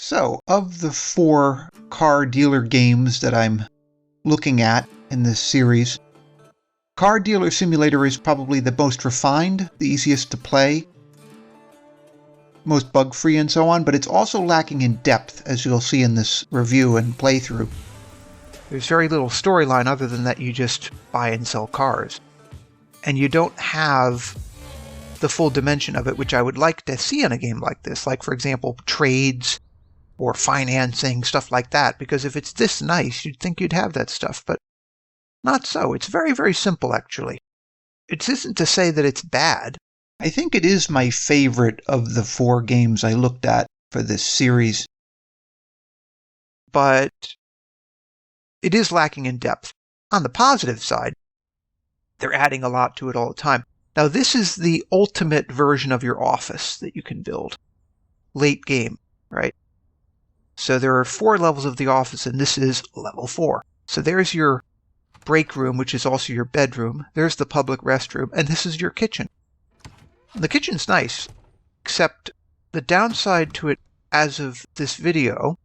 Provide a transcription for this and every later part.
So, of the 4 car dealer games that I'm looking at in this series, Car Dealer Simulator is probably the most refined, the easiest to play, most bug-free and so on, but it's also lacking in depth, as you'll see in this review and playthrough. There's very little storyline other than that you just buy and sell cars. And you don't have the full dimension of it, which I would like to see in a game like this, like, for example, trades or financing, stuff like that, because if it's this nice, you'd think you'd have that stuff, but not so. It's very, very simple, actually. It isn't to say that it's bad. I think it is my favorite of the 4 games I looked at for this series. But it is lacking in depth. On the positive side, they're adding a lot to it all the time. Now, this is the ultimate version of your office that you can build. Late game, right? So there are 4 levels of the office, and this is level 4. So there's your break room, which is also your bedroom. There's the public restroom, and this is your kitchen. The kitchen's nice, except the downside to it as of this video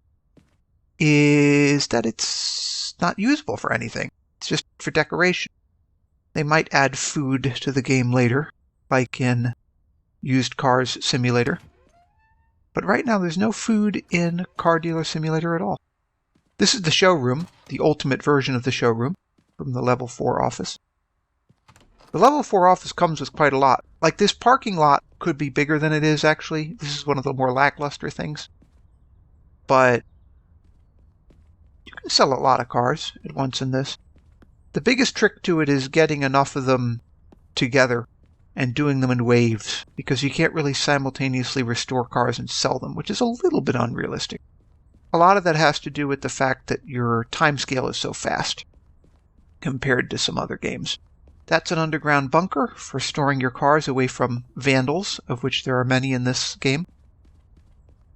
is that it's not usable for anything. It's just for decoration. They might add food to the game later, like in Used Cars Simulator. But right now there's no food in Car Dealer Simulator at all. This is the showroom, the ultimate version of the showroom from the level 4 office. The level 4 office comes with quite a lot. Like, this parking lot could be bigger than it is, actually. This is one of the more lackluster things. But you can sell a lot of cars at once in this. The biggest trick to it is getting enough of them together and doing them in waves, because you can't really simultaneously restore cars and sell them, which is a little bit unrealistic. A lot of that has to do with the fact that your timescale is so fast compared to some other games. That's an underground bunker for storing your cars away from vandals, of which there are many in this game.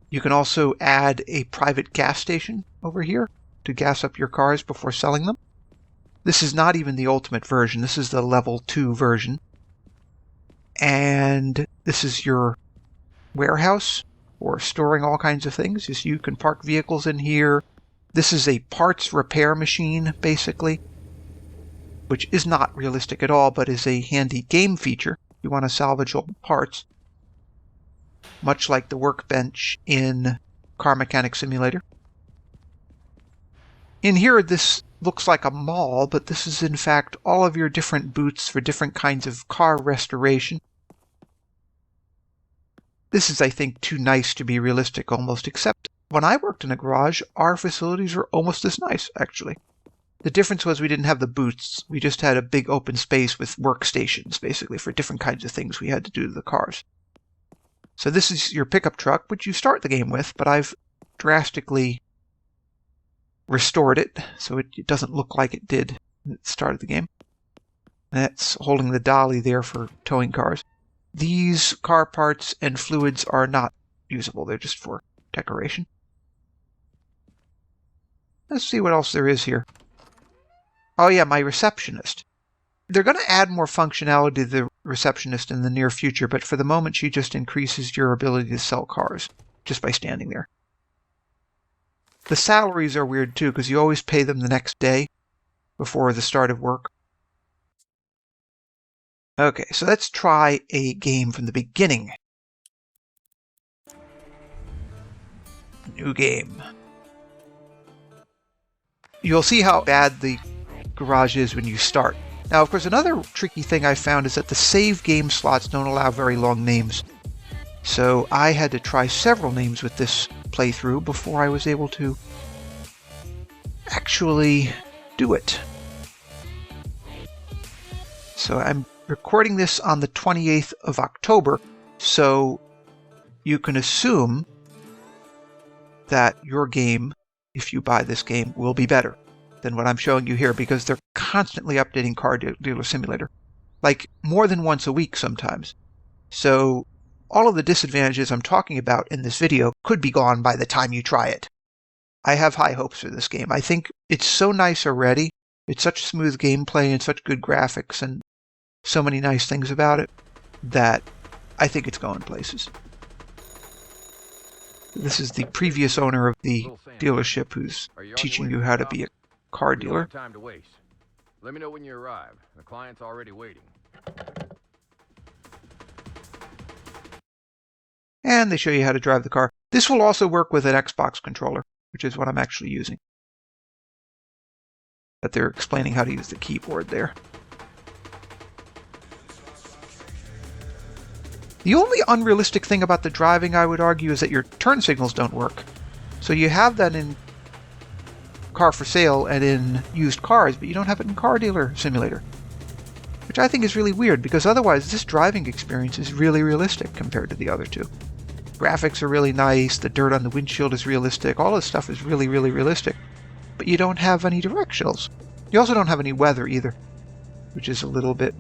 You can also add a private gas station over here to gas up your cars before selling them. This is not even the ultimate version. This is the level 2 version. And this is your warehouse for storing all kinds of things. You can park vehicles in here. This is a parts repair machine, basically, which is not realistic at all, but is a handy game feature. You want to salvage old parts, much like the workbench in Car Mechanic Simulator. In here, this looks like a mall, but this is in fact all of your different booths for different kinds of car restoration. This is, I think, too nice to be realistic almost, except when I worked in a garage, our facilities were almost this nice, actually. The difference was we didn't have the booths. We just had a big open space with workstations, basically, for different kinds of things we had to do to the cars. So this is your pickup truck, which you start the game with, but I've drastically restored it so it doesn't look like it did at the start of the game. That's holding the dolly there for towing cars. These car parts and fluids are not usable. They're just for decoration. Let's see what else there is here. Oh yeah, my receptionist. They're going to add more functionality to the receptionist in the near future, but for the moment she just increases your ability to sell cars just by standing there. The salaries are weird too, because you always pay them the next day before the start of work. Okay, so let's try a game from the beginning. New game. You'll see how bad the garage is when you start. Now, of course, another tricky thing I found is that the save game slots don't allow very long names. So I had to try several names with this playthrough before I was able to actually do it. So I'm recording this on the 28th of October, so you can assume that your game, if you buy this game, will be better than what I'm showing you here, because they're constantly updating Car Dealer Simulator, like more than once a week sometimes. So all of the disadvantages I'm talking about in this video could be gone by the time you try it. I have high hopes for this game. I think it's so nice already. It's such smooth gameplay and such good graphics and so many nice things about it that I think it's going places. This is the previous owner of the dealership who's teaching you how to be a car dealer. Time to waste. Let me know when you arrive. The client's already waiting. And they show you how to drive the car. This will also work with an Xbox controller, which is what I'm actually using. But they're explaining how to use the keyboard there. The only unrealistic thing about the driving, I would argue, is that your turn signals don't work. So you have that in Car for Sale and in used cars, but you don't have it in Car Dealer Simulator. Which I think is really weird, because otherwise this driving experience is really realistic compared to the other two. Graphics are really nice, the dirt on the windshield is realistic, all this stuff is really, really realistic. But you don't have any directionals. You also don't have any weather either, which is a little bit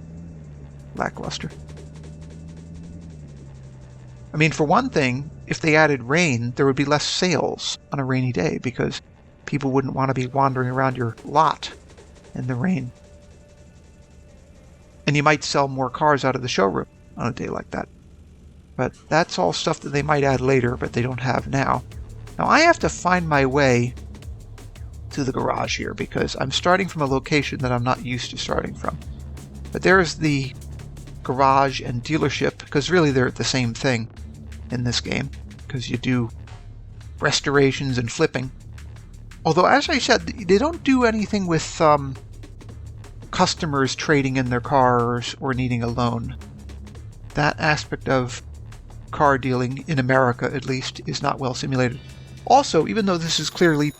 lackluster. I mean, for one thing, if they added rain, there would be less sales on a rainy day, because people wouldn't want to be wandering around your lot in the rain. And you might sell more cars out of the showroom on a day like that. But that's all stuff that they might add later, but they don't have now. Now I have to find my way to the garage here, because I'm starting from a location that I'm not used to starting from. But there's the garage and dealership, because really they're the same thing in this game, because you do restorations and flipping. Although, as I said, they don't do anything with customers trading in their cars or needing a loan. That aspect of car dealing, in America at least, is not well simulated. Also, even though this is clearly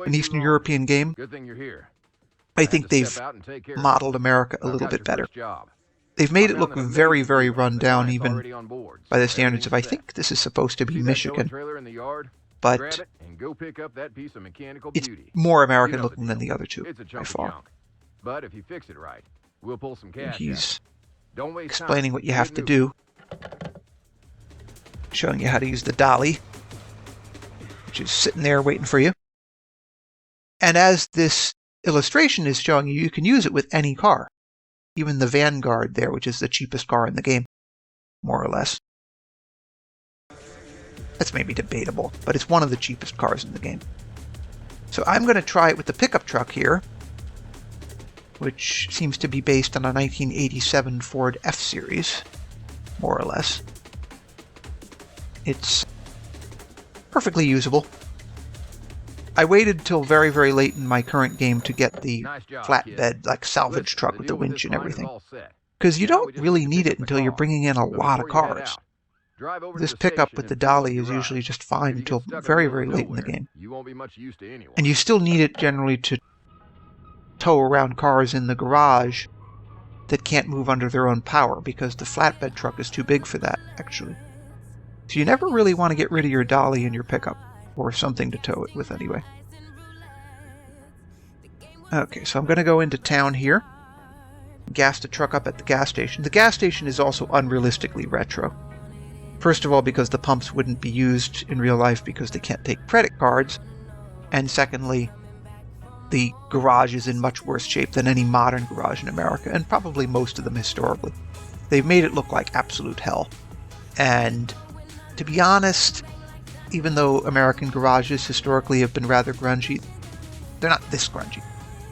an Eastern European game, Good thing you're here. I think they've modeled America a little bit better. They've made it look very, very run down, even by the standards of, I think this is supposed to be Michigan. But it's more American looking than the other two, by far. But if you fix it right, we'll pull some cash. He's explaining what you have to do, showing you how to use the dolly, which is sitting there waiting for you. And as this illustration is showing you, you can use it with any car. Even the Vanguard there, which is the cheapest car in the game, more or less. That's maybe debatable, but it's one of the cheapest cars in the game. So I'm going to try it with the pickup truck here, which seems to be based on a 1987 Ford F-Series, more or less. It's perfectly usable. I waited till very, very late in my current game to get the flatbed, like salvage truck with the winch and everything. Because you don't really need it until you're bringing in a lot of cars. This pickup with the dolly is usually just fine until very, very late in the game. And you still need it generally to tow around cars in the garage that can't move under their own power, because the flatbed truck is too big for that, actually. So you never really want to get rid of your dolly in your pickup, or something to tow it with anyway. Okay, so I'm going to go into town here, gas the truck up at the gas station. The gas station is also unrealistically retro. First of all, because the pumps wouldn't be used in real life because they can't take credit cards, and secondly, the garage is in much worse shape than any modern garage in America, and probably most of them historically. They've made it look like absolute hell. And to be honest, even though American garages historically have been rather grungy, they're not this grungy.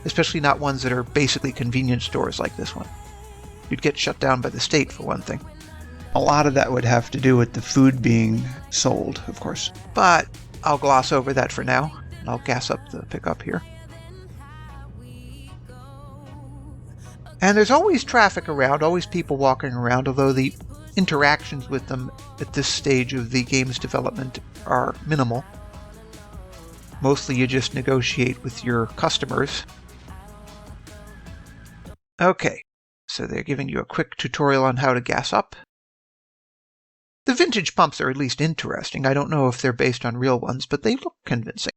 Especially not ones that are basically convenience stores like this one. You'd get shut down by the state, for one thing. A lot of that would have to do with the food being sold, of course. But I'll gloss over that for now. I'll gas up the pickup here. And there's always traffic around, always people walking around, although the interactions with them at this stage of the game's development are minimal. Mostly you just negotiate with your customers. Okay, so they're giving you a quick tutorial on how to gas up. The vintage pumps are at least interesting. I don't know if they're based on real ones, but they look convincing.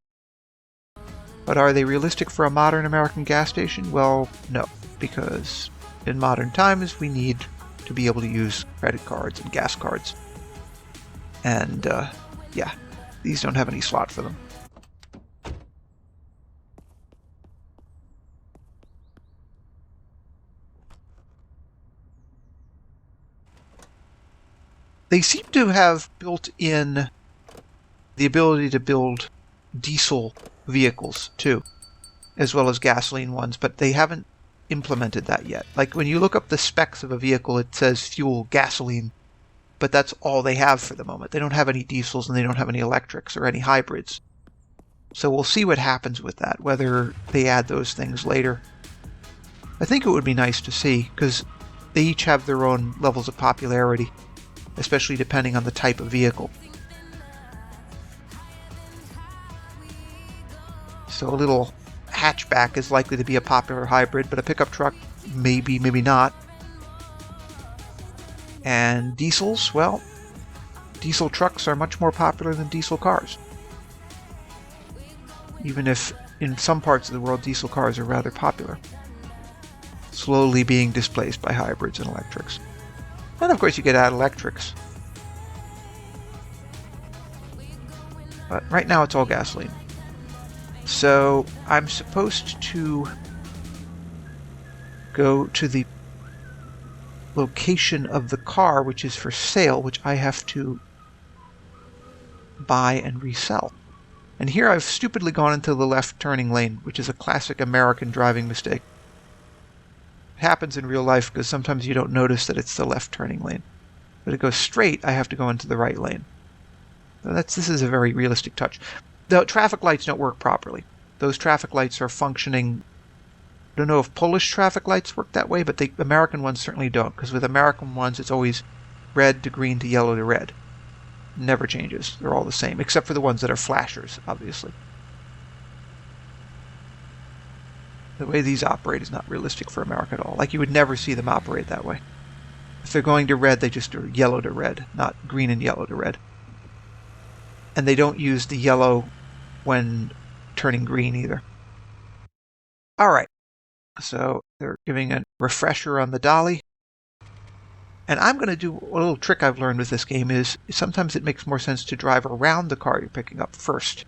But are they realistic for a modern American gas station? Well, no, because in modern times we need to be able to use credit cards and gas cards. And, yeah, these don't have any slot for them. They seem to have built in the ability to build diesel vehicles too, as well as gasoline ones, but they haven't implemented that yet. Like when you look up the specs of a vehicle, it says fuel, gasoline, but that's all they have for the moment. They don't have any diesels and they don't have any electrics or any hybrids. So we'll see what happens with that, whether they add those things later. I think it would be nice to see, because they each have their own levels of popularity, especially depending on the type of vehicle. So a little hatchback is likely to be a popular hybrid, but a pickup truck, maybe, maybe not. And diesels, well, diesel trucks are much more popular than diesel cars. Even if in some parts of the world diesel cars are rather popular. Slowly being displaced by hybrids and electrics. And of course you get add electrics. But right now it's all gasoline. So I'm supposed to go to the location of the car which is for sale, which I have to buy and resell. And here I've stupidly gone into the left turning lane, which is a classic American driving mistake. It happens in real life because sometimes you don't notice that it's the left turning lane. But to go straight, I have to go into the right lane. So this is a very realistic touch. The traffic lights don't work properly. Those traffic lights are functioning. I don't know if Polish traffic lights work that way, but the American ones certainly don't, because with American ones it's always red to green to yellow to red. Never changes. They're all the same, except for the ones that are flashers, obviously. The way these operate is not realistic for America at all. Like, you would never see them operate that way. If they're going to red, they just are yellow to red, not green and yellow to red. And they don't use the yellow when turning green either. Alright, so they're giving a refresher on the dolly. And I'm going to do a little trick I've learned with this game is sometimes it makes more sense to drive around the car you're picking up first,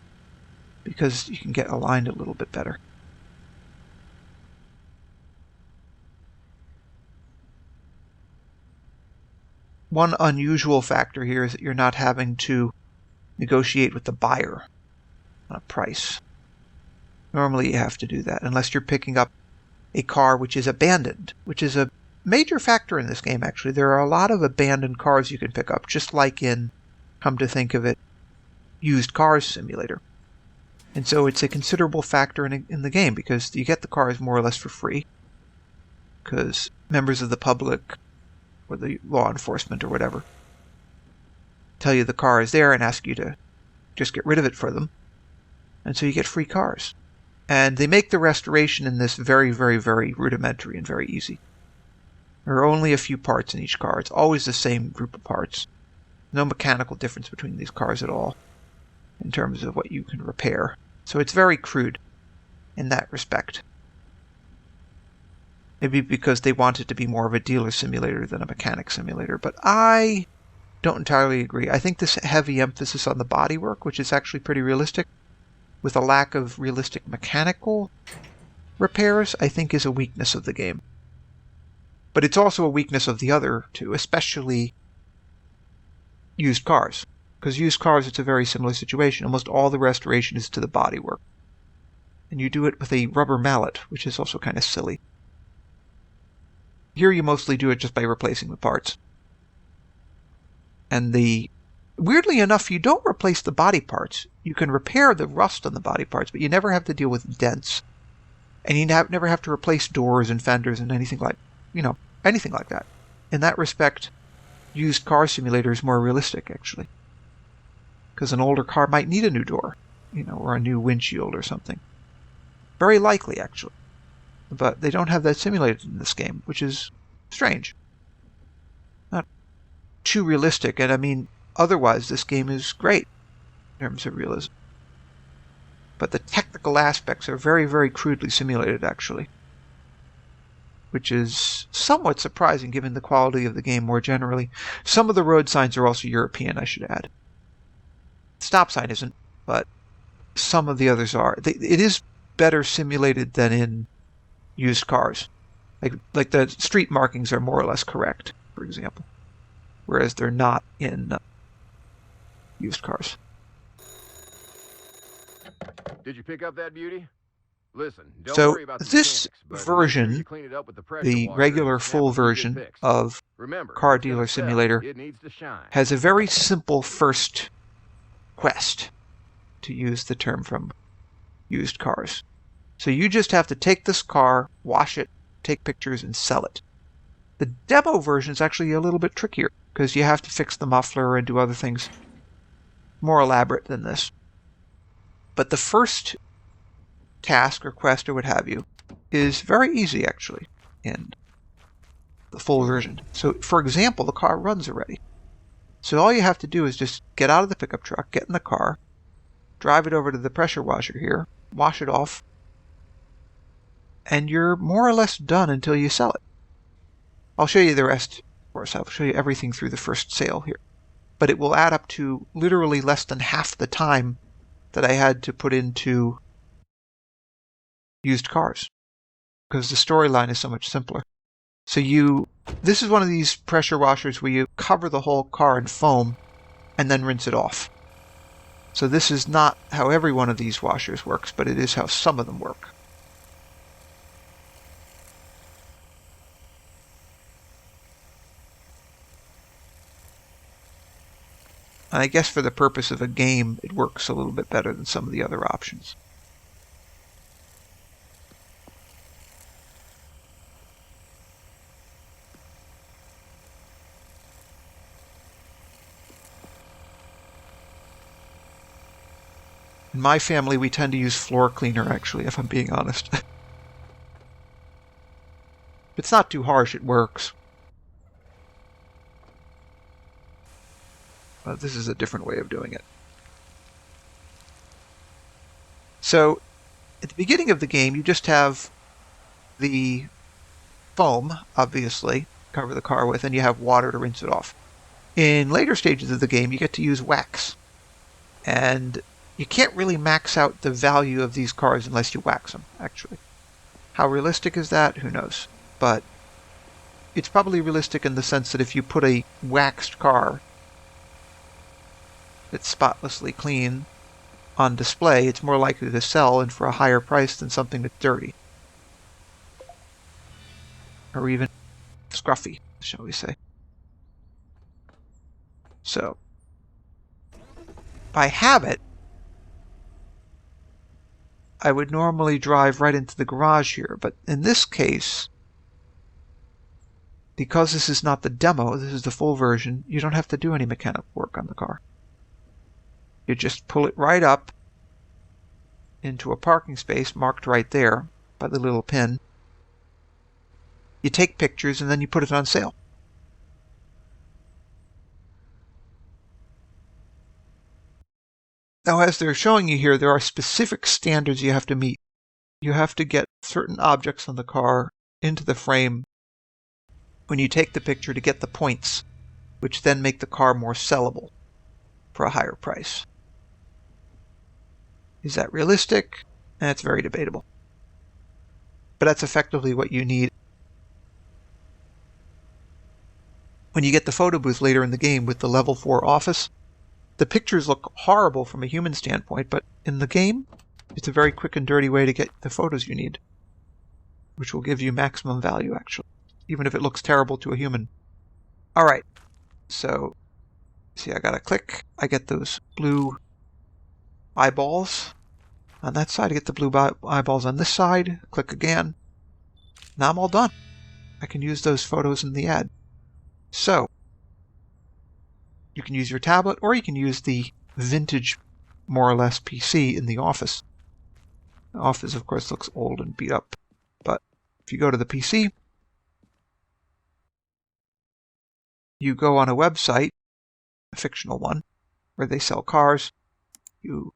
because you can get aligned a little bit better. One unusual factor here is that you're not having to negotiate with the buyer on a price. Normally you have to do that, unless you're picking up a car which is abandoned, which is a major factor in this game, actually. There are a lot of abandoned cars you can pick up, just like in, come to think of it, Used Cars Simulator. And so it's a considerable factor in the game, because you get the cars more or less for free, because members of the public, or the law enforcement or whatever, tell you the car is there and ask you to just get rid of it for them. And so you get free cars. And they make the restoration in this very, very, very rudimentary and very easy. There are only a few parts in each car. It's always the same group of parts. No mechanical difference between these cars at all in terms of what you can repair. So it's very crude in that respect. Maybe because they want it to be more of a dealer simulator than a mechanic simulator, but I don't entirely agree. I think this heavy emphasis on the bodywork, which is actually pretty realistic, with a lack of realistic mechanical repairs, I think is a weakness of the game. But it's also a weakness of the other two, especially Used Cars. Because Used Cars, it's a very similar situation. Almost all the restoration is to the bodywork. And you do it with a rubber mallet, which is also kind of silly. Here you mostly do it just by replacing the parts. And weirdly enough, you don't replace the body parts. You can repair the rust on the body parts, but you never have to deal with dents. And you never have to replace doors and fenders and anything like that. In that respect, Used Car Simulator is more realistic, actually. Because an older car might need a new door, or a new windshield or something. Very likely, actually. But they don't have that simulated in this game, which is strange. Not too realistic, and I mean, otherwise this game is great in terms of realism. But the technical aspects are very, very crudely simulated, actually. Which is somewhat surprising given the quality of the game more generally. Some of the road signs are also European, I should add. Stop sign isn't, but some of the others are. It is better simulated than in Used Cars. Like the street markings are more or less correct, for example. Whereas they're not in Used Cars. Did you pick up that beauty? Listen, don't So worry about the this mechanics, but make sure you version, clean it up with the pressure the washer and regular snap full a few good version pics. of Remember, if Car it's gonna Dealer sell, Simulator, it needs to shine. has a very simple first quest, to use the term from used cars. So you just have to take this car, wash it, take pictures, and sell it. The demo version is actually a little bit trickier because you have to fix the muffler and do other things more elaborate than this. But the first task or quest or what have you is very easy actually in the full version. So for example, the car runs already. So all you have to do is just get out of the pickup truck, get in the car, drive it over to the pressure washer here, wash it off, and you're more or less done until you sell it. I'll show you the rest, of course. I'll show you everything through the first sale here. But it will add up to literally less than half the time that I had to put into used cars, because the storyline is so much simpler. So this is one of these pressure washers where you cover the whole car in foam and then rinse it off. So this is not how every one of these washers works, but it is how some of them work. And I guess for the purpose of a game, it works a little bit better than some of the other options. In my family, we tend to use floor cleaner, actually, if I'm being honest. If it's not too harsh, it works. But this is a different way of doing it. So, at the beginning of the game, you just have the foam, obviously, cover the car with, and you have water to rinse it off. In later stages of the game, you get to use wax. And you can't really max out the value of these cars unless you wax them, actually. How realistic is that? Who knows? But it's probably realistic in the sense that if you put a waxed car that's spotlessly clean on display, it's more likely to sell and for a higher price than something that's dirty. Or even scruffy, shall we say. So, by habit, I would normally drive right into the garage here, but in this case, because this is not the demo, this is the full version, you don't have to do any mechanical work on the car. You just pull it right up into a parking space marked right there by the little pin. You take pictures and then you put it on sale. Now, as they're showing you here, there are specific standards you have to meet. You have to get certain objects on the car into the frame when you take the picture to get the points, which then make the car more sellable for a higher price. Is that realistic? That's very debatable. But that's effectively what you need. When you get the photo booth later in the game with the level 4 office, the pictures look horrible from a human standpoint, but in the game, it's a very quick and dirty way to get the photos you need, which will give you maximum value, actually, even if it looks terrible to a human. Alright, so, see, I gotta click. I get those blue eyeballs on that side. I get the blue eyeballs on this side. Click again. Now I'm all done. I can use those photos in the ad. So, you can use your tablet, or you can use the vintage, more or less, PC in the office. The office, of course, looks old and beat up. But if you go to the PC, you go on a website, a fictional one, where they sell cars. You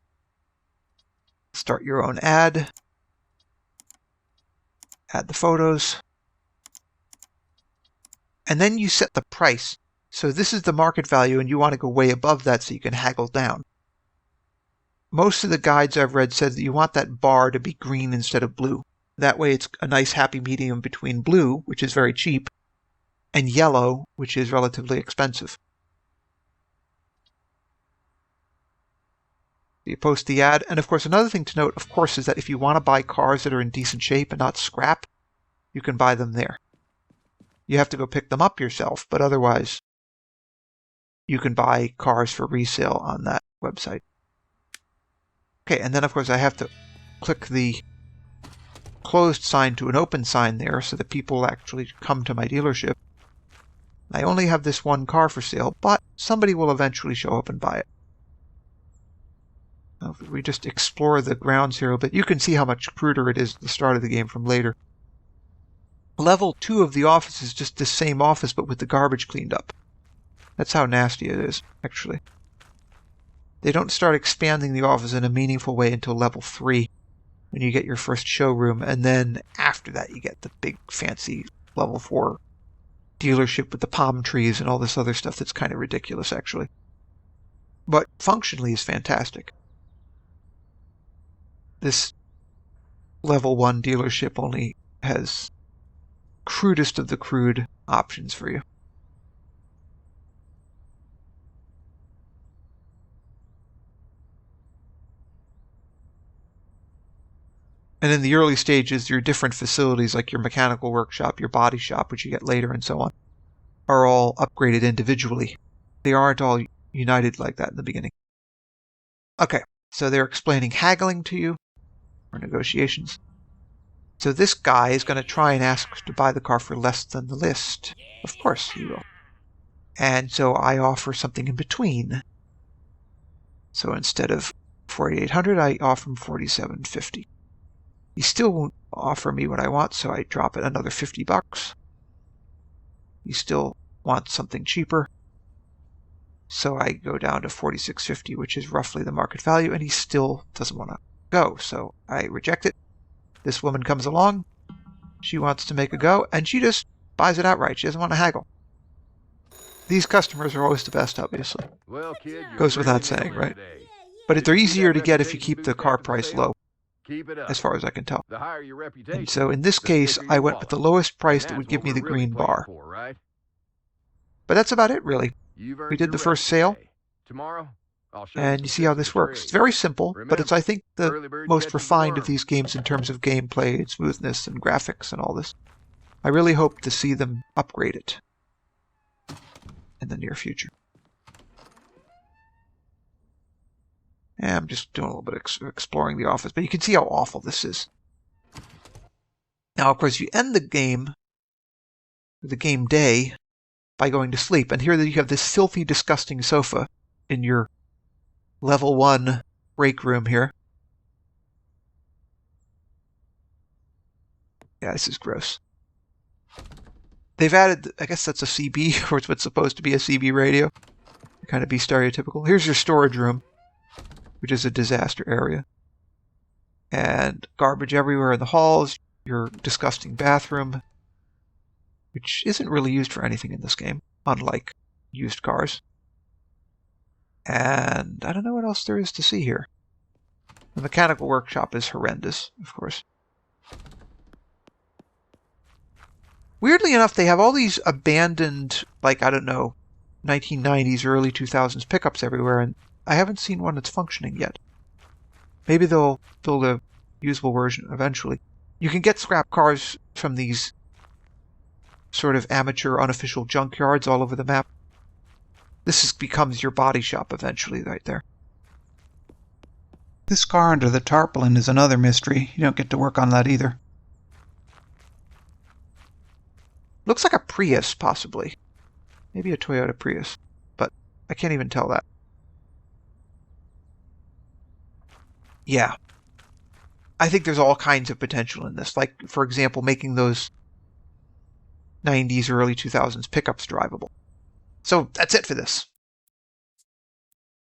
start your own ad, add the photos, and then you set the price. So this is the market value, and you want to go way above that so you can haggle down. Most of the guides I've read said that you want that bar to be green instead of blue. That way it's a nice happy medium between blue, which is very cheap, and yellow, which is relatively expensive. You post the ad. And of course, another thing to note, of course, is that if you want to buy cars that are in decent shape and not scrap, you can buy them there. You have to go pick them up yourself, but otherwise, you can buy cars for resale on that website. Okay, and then of course I have to click the closed sign to an open sign there so that people actually come to my dealership. I only have this one car for sale, but somebody will eventually show up and buy it. Now, if we just explore the grounds here a bit, you can see how much cruder it is at the start of the game from later. Level 2 of the office is just the same office, but with the garbage cleaned up. That's how nasty it is, actually. They don't start expanding the office in a meaningful way until level 3, when you get your first showroom, and then after that you get the big fancy level 4 dealership with the palm trees and all this other stuff that's kind of ridiculous, actually. But functionally is fantastic. This level 1 dealership only has crudest of the crude options for you. And in the early stages, your different facilities, like your mechanical workshop, your body shop, which you get later, and so on, are all upgraded individually. They aren't all united like that in the beginning. Okay, so they're explaining haggling to you, or negotiations. So this guy is going to try and ask to buy the car for less than the list. Of course he will. And so I offer something in between. So instead of $4,800, I offer him $4,750. He still won't offer me what I want, so I drop it another $50. He still wants something cheaper, so I go down to $4,650, which is roughly the market value, and he still doesn't want to go, so I reject it. This woman comes along, she wants to make a go, and she just buys it outright. She doesn't want to haggle. These customers are always the best, obviously. Well, kid, goes without saying, right? But they're easier to get if you keep the car price low, as far as I can tell. And so in this case, I went with the lowest price that would give me the green bar. But that's about it, really. We did the first sale, and you see how this works. It's very simple, but it's, I think, the most refined of these games in terms of gameplay and smoothness and graphics and all this. I really hope to see them upgrade it in the near future. Yeah, I'm just doing a little bit of exploring the office, but you can see how awful this is. Now, of course, you end the game, the game day, by going to sleep. And here you have this filthy, disgusting sofa in your level 1 break room here. Yeah, this is gross. They've added, I guess that's a CB, or it's what's supposed to be a CB radio. Kind of be stereotypical. Here's your storage room, which is a disaster area. And garbage everywhere in the halls, your disgusting bathroom, which isn't really used for anything in this game, unlike used cars. And I don't know what else there is to see here. The mechanical workshop is horrendous, of course. Weirdly enough, they have all these abandoned, like, I don't know, 1990s, early 2000s pickups everywhere, and I haven't seen one that's functioning yet. Maybe they'll build a usable version eventually. You can get scrap cars from these sort of amateur, unofficial junkyards all over the map. This becomes your body shop eventually, right there. This car under the tarpaulin is another mystery. You don't get to work on that either. Looks like a Prius, possibly. Maybe a Toyota Prius, but I can't even tell that. Yeah. I think there's all kinds of potential in this. Like, for example, making those 90s, early 2000s pickups drivable. So that's it for this.